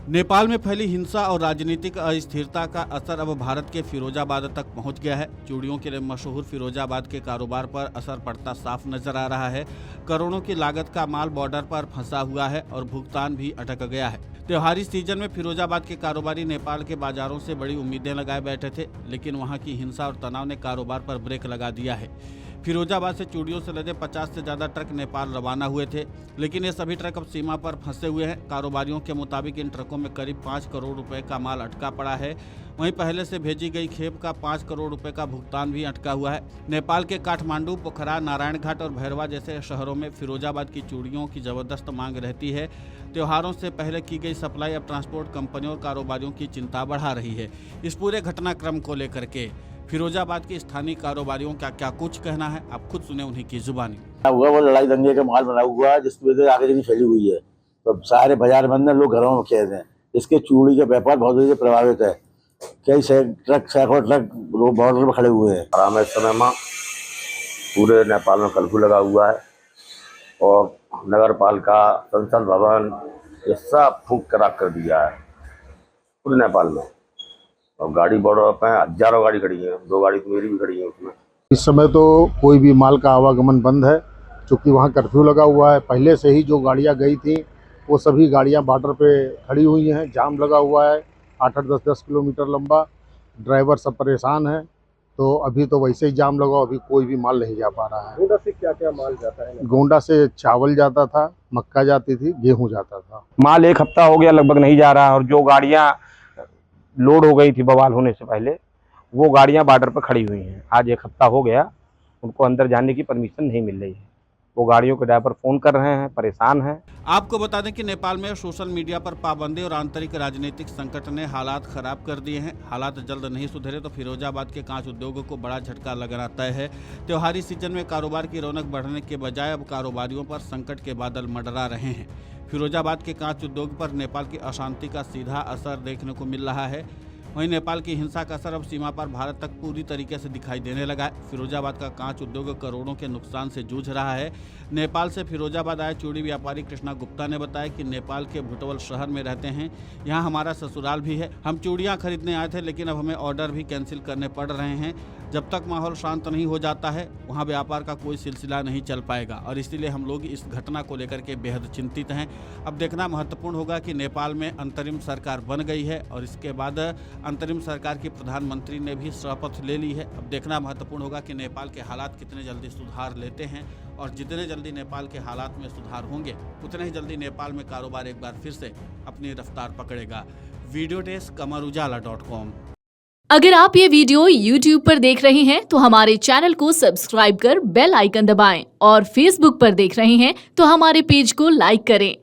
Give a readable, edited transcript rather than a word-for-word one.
नेपाल में फैली हिंसा और राजनीतिक अस्थिरता का असर अब भारत के फिरोजाबाद तक पहुंच गया है। चूड़ियों के लिए मशहूर फिरोजाबाद के कारोबार पर असर पड़ता साफ नजर आ रहा है। करोड़ों की लागत का माल बॉर्डर पर फंसा हुआ है और भुगतान भी अटक गया है। त्योहारी सीजन में फिरोजाबाद के कारोबारी नेपाल के बाजारों से बड़ी उम्मीदें लगाए बैठे थे, लेकिन वहां की हिंसा और तनाव ने कारोबार पर ब्रेक लगा दिया है। फिरोजाबाद से चूड़ियों से लदे 50 से ज़्यादा ट्रक नेपाल रवाना हुए थे, लेकिन ये सभी ट्रक अब सीमा पर फंसे हुए हैं। कारोबारियों के मुताबिक इन ट्रकों में करीब 5 करोड़ रुपए का माल अटका पड़ा है। वहीं पहले से भेजी गई खेप का 5 करोड़ रुपए का भुगतान भी अटका हुआ है। नेपाल के काठमांडू, पोखरा, नारायण घाट और भैरवा जैसे शहरों में फिरोजाबाद की चूड़ियों की जबरदस्त मांग रहती है। त्योहारों से पहले की गई सप्लाई अब ट्रांसपोर्ट कंपनियों और कारोबारियों की चिंता बढ़ा रही है। इस पूरे घटनाक्रम को लेकर के फिरोजाबाद के स्थानीय कारोबारियों का क्या कुछ कहना है, आप खुद सुने उन्हीं की जुबानी। हुआ वो लड़ाई दंगे का माहौल बना हुआ है, जिसकी वजह से आगे जगह फैली हुई है। तो सारे बाजार बंद है, लोग घरों में कैद हैं। इसके चूड़ी का व्यापार बहुत तेजी से प्रभावित है। कई सैकड़ों ट्रक बॉर्डर पर खड़े हुए हैं। आराम इस समय में पूरे नेपाल में कर्फ्यू लगा हुआ है और नगर पालिका, संसद भवन, ये सब फूंक कर दिया है पूरे नेपाल में। और गाड़ी बॉर्डर पे हजारों गाड़ी खड़ी है, 2 गाड़ी तो मेरी भी खड़ी है उसमें। इस समय तो कोई भी माल का आवागमन बंद है, क्योंकि वहाँ कर्फ्यू लगा हुआ है। पहले से ही जो गाड़ियाँ गई थी वो सभी गाड़ियाँ बॉर्डर पे खड़ी हुई हैं। जाम लगा हुआ है 8-8, 10-10 किलोमीटर लंबा। ड्राइवर सब परेशान है, तो अभी तो वैसे ही जाम लगा, अभी कोई भी माल नहीं जा पा रहा है। गोंडा से क्या क्या माल जाता है? गोंडा से चावल जाता था, मक्का जाती थी, गेहूँ जाता था। माल 1 हफ्ता हो गया लगभग नहीं जा रहा है, और जो गाड़ियाँ लोड हो गई थी बवाल होने से पहले, वो गाड़ियां बॉर्डर पर खड़ी हुई हैं। आज 1 हफ्ता हो गया, उनको अंदर जाने की परमिशन नहीं मिल रही है। वो गाड़ियों के ड्राइवर फ़ोन कर रहे हैं, परेशान हैं। आपको बता दें कि नेपाल में सोशल मीडिया पर पाबंदी और आंतरिक राजनीतिक संकट ने हालात खराब कर दिए हैं। हालात जल्द नहीं सुधरे तो फिरोजाबाद के कांच उद्योगों को बड़ा झटका लगना तय है। त्योहारी सीजन में कारोबार की रौनक बढ़ने के बजाय अब कारोबारियों पर संकट के बादल मंडरा रहे हैं। फिरोजाबाद के कांच उद्योग पर नेपाल की अशांति का सीधा असर देखने को मिल रहा है। वहीं नेपाल की हिंसा का असर अब सीमा पर भारत तक पूरी तरीके से दिखाई देने लगा है। फिरोजाबाद का कांच उद्योग करोड़ों के नुकसान से जूझ रहा है। नेपाल से फिरोजाबाद आए चूड़ी व्यापारी कृष्णा गुप्ता ने बताया कि नेपाल के भुटवल शहर में रहते हैं, यहाँ हमारा ससुराल भी है। हम चूड़ियाँ खरीदने आए थे, लेकिन अब हमें ऑर्डर भी कैंसिल करने पड़ रहे हैं। जब तक माहौल शांत नहीं हो जाता है, वहाँ व्यापार का कोई सिलसिला नहीं चल पाएगा और इसीलिए हम लोग इस घटना को लेकर के बेहद चिंतित हैं। अब देखना महत्वपूर्ण होगा कि नेपाल में अंतरिम सरकार बन गई है और इसके बाद अंतरिम सरकार की प्रधानमंत्री ने भी शपथ ले ली है। अब देखना महत्वपूर्ण होगा कि नेपाल के हालात कितने जल्दी सुधार लेते हैं, और जितने जल्दी नेपाल के हालात में सुधार होंगे उतने ही जल्दी नेपाल में कारोबार एक बार फिर से अपनी रफ्तार पकड़ेगा। Video desk amarujala.com। अगर आप ये वीडियो YouTube पर देख रहे हैं तो हमारे चैनल को सब्सक्राइब कर बेल आइकन दबाएं, और Facebook पर देख रहे हैं तो हमारे पेज को लाइक करें।